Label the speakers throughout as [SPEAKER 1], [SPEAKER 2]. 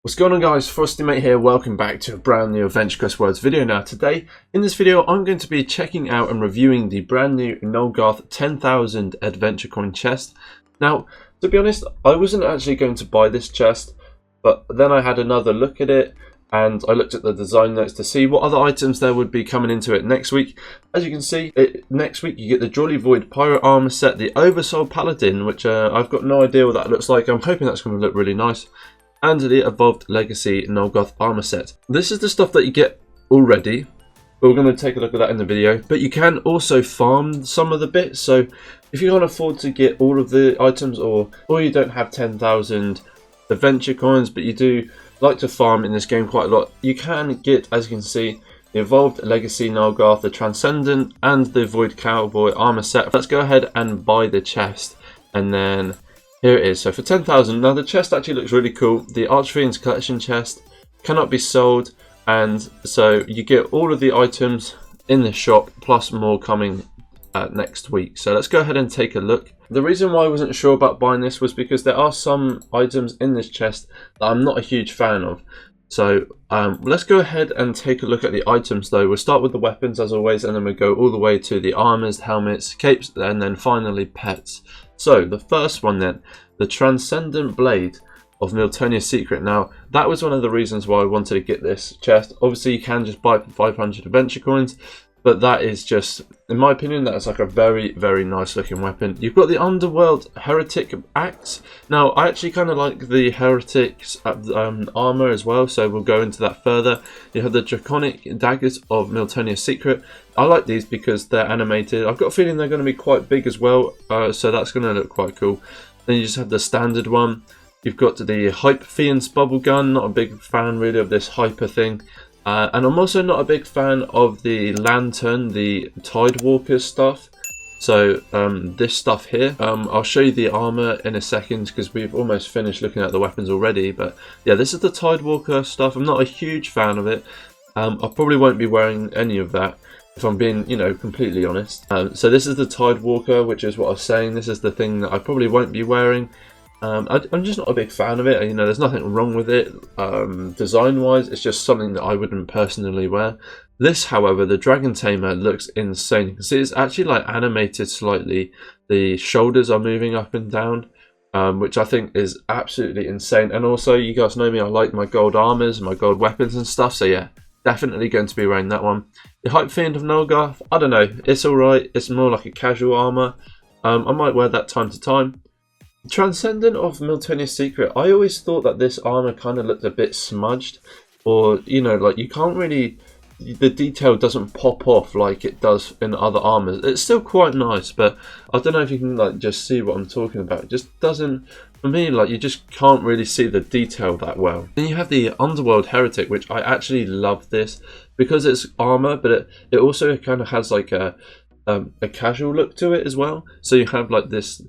[SPEAKER 1] What's going on, guys? FrostyMate here. Welcome back to a brand new Adventure Quest Worlds video. Now today, in this video, I'm going to be checking out and reviewing the brand new Nulgath 10,000 adventure coin chest. Now, to be honest, I wasn't actually going to buy this chest, but then I had another look at it and I looked at the design notes to see what other items there would be coming into it next week. As you can see, next week you get the Jolly Void Pyro Armor set, the Oversoul Paladin, which I've got no idea what that looks like. I'm hoping that's going to look really nice. And the Evolved Legacy Nulgath armor set. This is the stuff that you get already, but we're going to take a look at that in the video. But you can also farm some of the bits, so if you can't afford to get all of the items, or you don't have 10,000 adventure coins, but you do like to farm in this game quite a lot, you can get, as you can see, the Evolved Legacy Nulgath, the Transcendent, and the Void Cowboy armor set. Let's go ahead and buy the chest, and then here it is. So for 10,000, now the chest actually looks really cool. The Archfiend's Collection chest cannot be sold, and so you get all of the items in the shop, plus more coming next week. So let's go ahead and take a look. The reason why I wasn't sure about buying this was because there are some items in this chest that I'm not a huge fan of. So let's go ahead and take a look at the items though. We'll start with the weapons as always, and then we'll go all the way to the armors, helmets, capes, and then finally pets. So the first one then, the Transcendent Blade of Miltonia's Secret. Now that was one of the reasons why I wanted to get this chest. Obviously you can just buy it for 500 adventure coins, but that is just, in my opinion, that's like a very, very nice looking weapon. You've got the Underworld Heretic Axe. Now I actually kind of like the Heretic's armor as well, so we'll go into that further. You have the Draconic Daggers of Miltonia's Secret. I like these because they're animated. I've got a feeling they're going to be quite big as well, so that's going to look quite cool. Then you just have the standard one. You've got the Hype Fiend's Bubble Gun. Not a big fan really of this hyper thing. And I'm also not a big fan of the Lantern, the Tidewalker stuff. So this stuff here, I'll show you the armor in a second because we've almost finished looking at the weapons already. But yeah, this is the Tidewalker stuff. I'm not a huge fan of it. I probably won't be wearing any of that, if I'm being, completely honest. So this is the Tidewalker, which is what I was saying. This is the thing that I probably won't be wearing. I'm just not a big fan of it. There's nothing wrong with it design-wise. It's just something that I wouldn't personally wear. This, however, the Dragon Tamer looks insane. You can see it's actually like animated slightly. The shoulders are moving up and down, which I think is absolutely insane. And also, you guys know me, I like my gold armors, my gold weapons and stuff. So yeah, definitely going to be wearing that one. The Hype Fiend of Nulgath, I don't know, it's alright. It's more like a casual armor. I might wear that time to time. Transcendent of Miltonia's Secret, I always thought that this armor kind of looked a bit smudged, or like you can't really, the detail doesn't pop off like it does in other armors. It's still quite nice, but I don't know if you can just see what I'm talking about. It just doesn't, for me, you just can't really see the detail that well. Then you have the Underworld Heretic, which I actually love this because it's armor, but it also kind of has like a casual look to it as well. So you have like this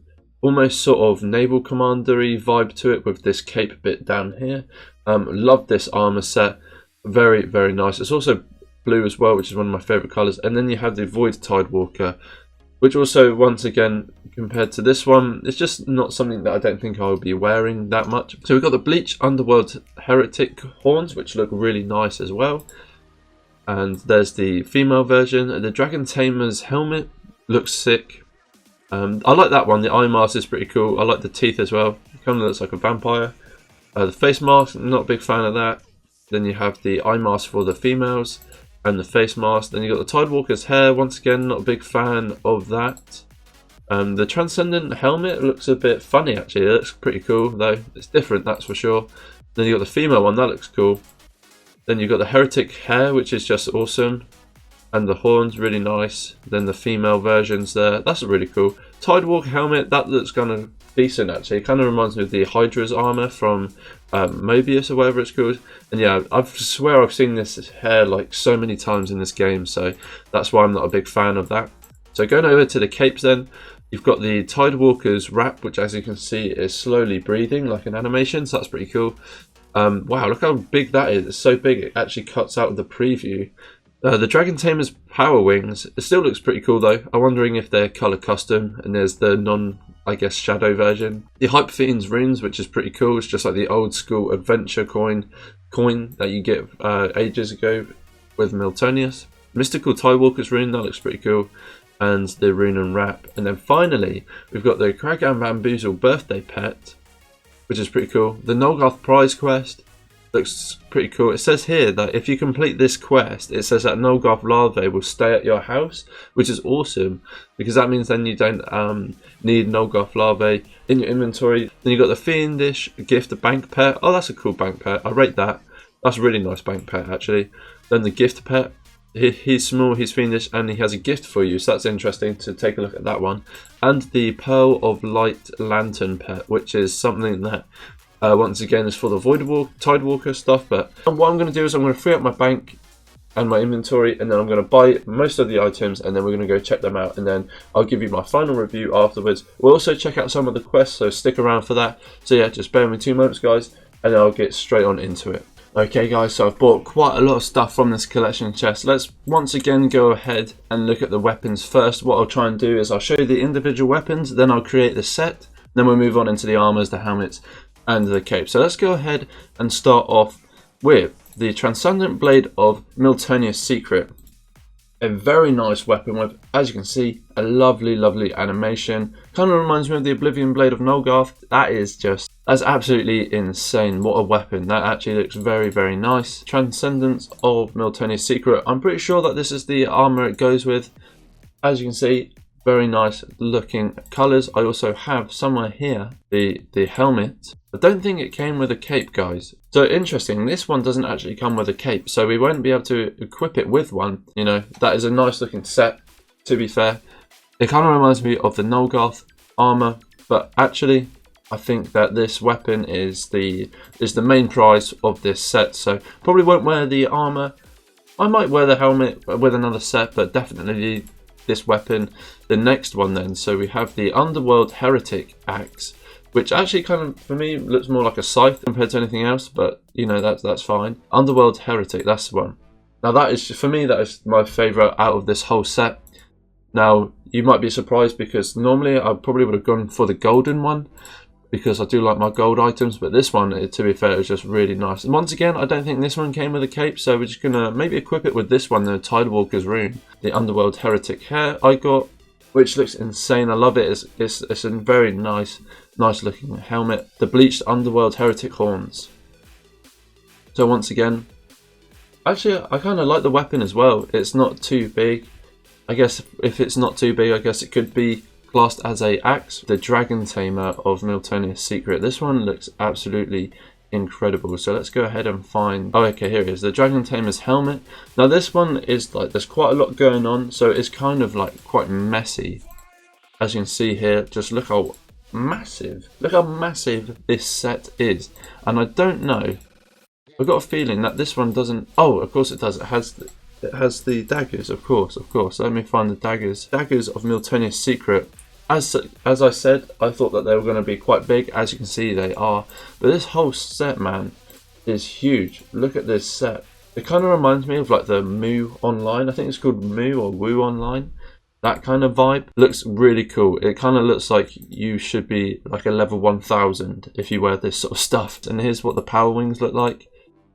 [SPEAKER 1] almost sort of naval commandery vibe to it with this cape bit down here. Love this armor set, very, very nice. It's also blue as well, which is one of my favorite colors. And then you have the Void Tidewalker, which also, once again, compared to this one, it's just not something that I don't think I will be wearing that much. So we've got the Bleach Underworld Heretic horns, which look really nice as well. And there's the female version. The Dragon Tamer's helmet looks sick. I like that one. The eye mask is pretty cool. I like the teeth as well. It kind of looks like a vampire. The face mask, not a big fan of that. Then you have the eye mask for the females and the face mask. Then you got the Tidewalker's hair. Once again, not a big fan of that. The Transcendent helmet looks a bit funny actually. It looks pretty cool though. It's different, that's for sure. Then you got the female one. That looks cool. Then you've got the Heretic hair, which is just awesome. And the horns, really nice. Then the female versions there, that's really cool. Tidewalker helmet, that looks kind of decent actually. It kind of reminds me of the Hydra's armor from Mobius or whatever it's called. And yeah, I swear I've seen this hair so many times in this game, so that's why I'm not a big fan of that. So going over to the capes then, you've got the Tidewalker's wrap, which as you can see is slowly breathing like an animation, so that's pretty cool. Wow, look how big that is. It's so big it actually cuts out the preview. The Dragon Tamer's power wings, it still looks pretty cool though. I'm wondering if they're colour custom, and there's the I guess, shadow version. The Hyper Fiend's runes, which is pretty cool. It's just like the old school adventure coin that you get ages ago with Miltonius. Mystical Tidewalker's rune, that looks pretty cool. And the rune and wrap. And then finally, we've got the Crag and Bamboozle birthday pet, which is pretty cool. The Nulgath prize quest looks pretty cool. It says here that if you complete this quest, it says that Nulgath larvae will stay at your house, which is awesome, because that means then you don't need Nulgath larvae in your inventory. Then you got the Fiendish gift bank pet. Oh, that's a cool bank pet. I rate that. That's a really nice bank pet actually. Then the gift pet. He's small, he's fiendish, and he has a gift for you, so that's interesting to take a look at that one. And the Pearl of Light Lantern pet, which is something that once again is for the Tidewalker stuff. But what I'm going to do is I'm going to free up my bank and my inventory, and then I'm going to buy most of the items, and then we're going to go check them out, and then I'll give you my final review afterwards. We'll also check out some of the quests, so stick around for that. So yeah, just bear with me 2 moments guys, and then I'll get straight on into it. Okay guys, so I've bought quite a lot of stuff from this collection chest. Let's once again go ahead and look at the weapons first. What I'll try and do is I'll show you the individual weapons, then I'll create the set, then we'll move on into the armors, the helmets, and the cape. So let's go ahead and start off with the Transcendent Blade of Miltonius Secret. A very nice weapon with, as you can see, a lovely animation. Kind of reminds me of the Oblivion Blade of Nulgath. That's absolutely insane. What a weapon. That actually looks very nice. Transcendence of Miltonius Secret. I'm pretty sure that this is the armor it goes with. As you can see, very nice looking colours. I also have somewhere here the helmet. I don't think it came with a cape, guys. So interesting, this one doesn't actually come with a cape, so we won't be able to equip it with one. You know, that is a nice looking set, to be fair. It kind of reminds me of the Nulgath armor, but actually I think that this weapon is the main prize of this set, so probably won't wear the armor. I might wear the helmet with another set, but definitely this weapon. The next one then, so we have the Underworld Heretic axe, which actually kind of, for me, looks more like a scythe compared to anything else, but you know, that's fine. Underworld Heretic, that's the one. Now that is, for me, that is my favourite out of this whole set. Now, you might be surprised because normally I probably would have gone for the golden one, because I do like my gold items, but this one, to be fair, is just really nice. And once again, I don't think this one came with a cape, so we're just going to maybe equip it with this one, the Tidewalker's rune. The Underworld Heretic hair I got, which looks insane. I love it. It's a very nice looking helmet. The bleached Underworld Heretic horns. So once again, actually I kind of like the weapon as well. It's not too big. I guess if it's not too big, I guess it could be classed as a axe. The Dragon Tamer of Miltonius Secret. This one looks absolutely incredible. So let's go ahead and find, oh okay, here it is, the Dragon Tamer's helmet. Now this one is like, there's quite a lot going on, so it's kind of like quite messy. As you can see here, just look how massive this set is. And I don't know, I've got a feeling that this one doesn't, oh of course it does, it has the daggers, of course. Let me find the daggers of Miltonius Secret. As I said, I thought that they were going to be quite big. As you can see, they are. But this whole set, man, is huge. Look at this set. It kind of reminds me of like the Moo Online. I think it's called Moo or Woo Online. That kind of vibe. Looks really cool. It kind of looks like you should be like a level 1000 if you wear this sort of stuff. And here's what the power wings look like.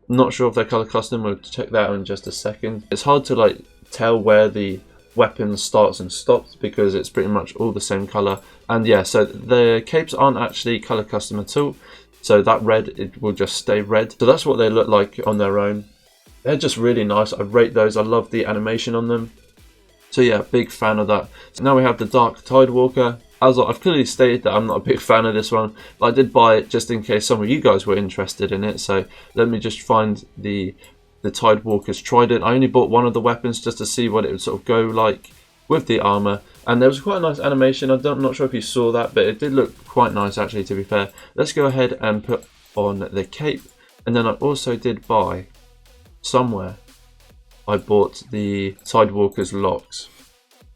[SPEAKER 1] I'm not sure if they're color custom. We'll check that out in just a second. It's hard to like tell where the weapon starts and stops because it's pretty much all the same color. And yeah, so the capes aren't actually color custom at all, so that red, it will just stay red. So that's what they look like on their own. They're just really nice. I rate those. I love the animation on them. So yeah, big fan of that. So now we have the Dark Tidewalker. As I've clearly stated that I'm not a big fan of this one, but I did buy it just in case some of you guys were interested in it. So let me just find the Tidewalker's Trident. I only bought one of the weapons just to see what it would sort of go like with the armor, and there was quite a nice animation. I'm not sure if you saw that, but it did look quite nice actually, to be fair. Let's go ahead and put on the cape, and then I also did buy somewhere, I bought the Tidewalker's locks.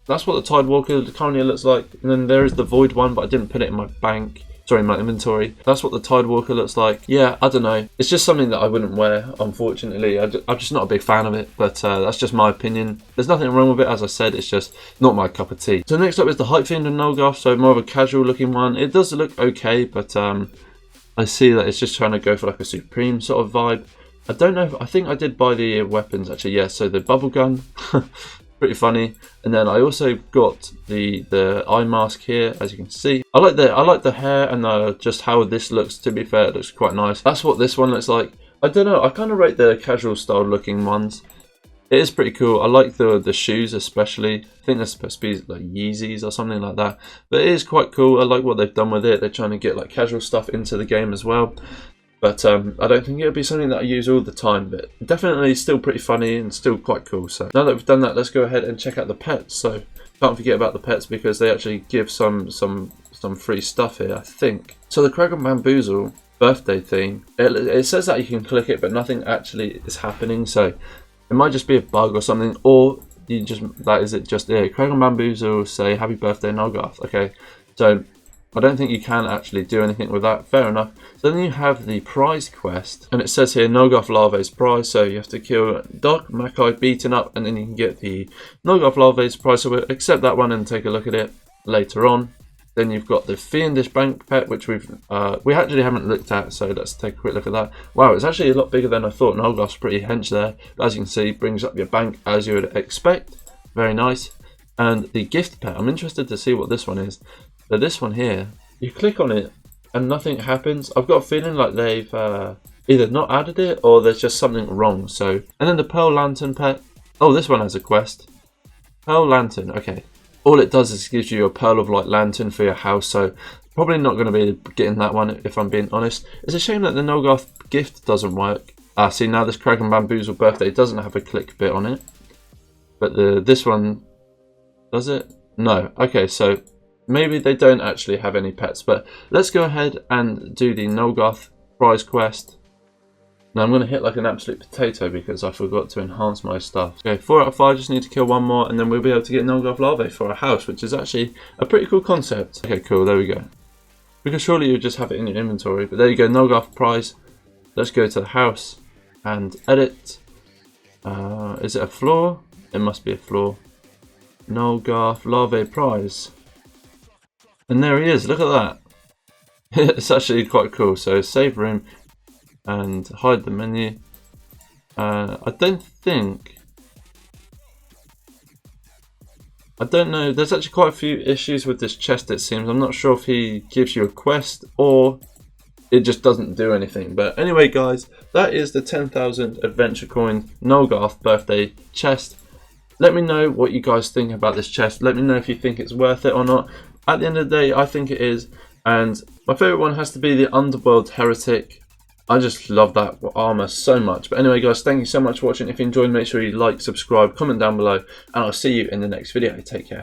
[SPEAKER 1] That's what the Tidewalker currently looks like. And then there is the Void one, but I didn't put it in my bank. sorry, my inventory. That's what the Tidewalker looks like. Yeah, I don't know. It's just something that I wouldn't wear, unfortunately. I'm just not a big fan of it, but that's just my opinion. There's nothing wrong with it, as I said, it's just not my cup of tea. So next up is the Hype Fiend and Nulgath, so more of a casual looking one. It does look okay, but I see that it's just trying to go for like a Supreme sort of vibe. I don't know, I think I did buy the weapons actually, yeah, so the bubble gun. Pretty funny. And then I also got the eye mask here, as you can see. I like the hair and just how this looks. To be fair, it looks quite nice. That's what this one looks like. I don't know, I kind of rate the casual style looking ones. It is pretty cool. I like the shoes especially. I think they're supposed to be like Yeezys or something like that. But it is quite cool. I like what they've done with it. They're trying to get like casual stuff into the game as well. But I don't think it would be something that I use all the time, but definitely still pretty funny and still quite cool. So now that we've done that, let's go ahead and check out the pets. So can't forget about the pets because they actually give some free stuff here, I think. So the Kraken Bamboozle birthday thing, it says that you can click it, but nothing actually is happening. So it might just be a bug or something, or you just, that is it just there. Kraken Bamboozle say happy birthday Nulgath. Okay, so I don't think you can actually do anything with that. Fair enough. So then you have the prize quest, and it says here Nulgath Larvae's prize. So you have to kill Doc, Mackay, beaten up, and then you can get the Nulgath Larvae's prize. So we'll accept that one and take a look at it later on. Then you've got the Fiendish Bank pet, which we actually haven't looked at. So let's take a quick look at that. Wow, it's actually a lot bigger than I thought. Nulgath's pretty hench there, but as you can see, brings up your bank as you would expect. Very nice. And the gift pet, I'm interested to see what this one is. So this one here, you click on it and nothing happens. I've got a feeling like they've either not added it or there's just something wrong. So, and then the Pearl Lantern pet. Oh, this one has a quest. Pearl Lantern, okay. All it does is gives you a Pearl of Light Lantern for your house. So probably not going to be getting that one if I'm being honest. It's a shame that the Nulgath gift doesn't work. See, now this Kraken Bamboozle birthday doesn't have a click bit on it. But this one, does it? No. Okay, so maybe they don't actually have any pets, but let's go ahead and do the Nulgath prize quest. Now I'm going to hit like an absolute potato because I forgot to enhance my stuff. Okay, 4 out of 5, just need to kill one more and then we'll be able to get Nulgath Larvae for a house, which is actually a pretty cool concept. Okay, cool, there we go. Because surely you just have it in your inventory, but there you go, Nulgath prize. Let's go to the house and edit. Is it a floor? It must be a floor. Nulgath Larvae prize. And there he is, look at that. It's actually quite cool. So save room and hide the menu. I don't know, there's actually quite a few issues with this chest, it seems. I'm not sure if he gives you a quest or it just doesn't do anything. But anyway guys, that is the 10,000 adventure coin Nulgath birthday chest. Let me know what you guys think about this chest. Let me know if you think it's worth it or not. At the end of the day, I think it is. And my favourite one has to be the Underworld Heretic. I just love that armour so much. But anyway guys, thank you so much for watching. If you enjoyed, make sure you like, subscribe, comment down below. And I'll see you in the next video. Take care.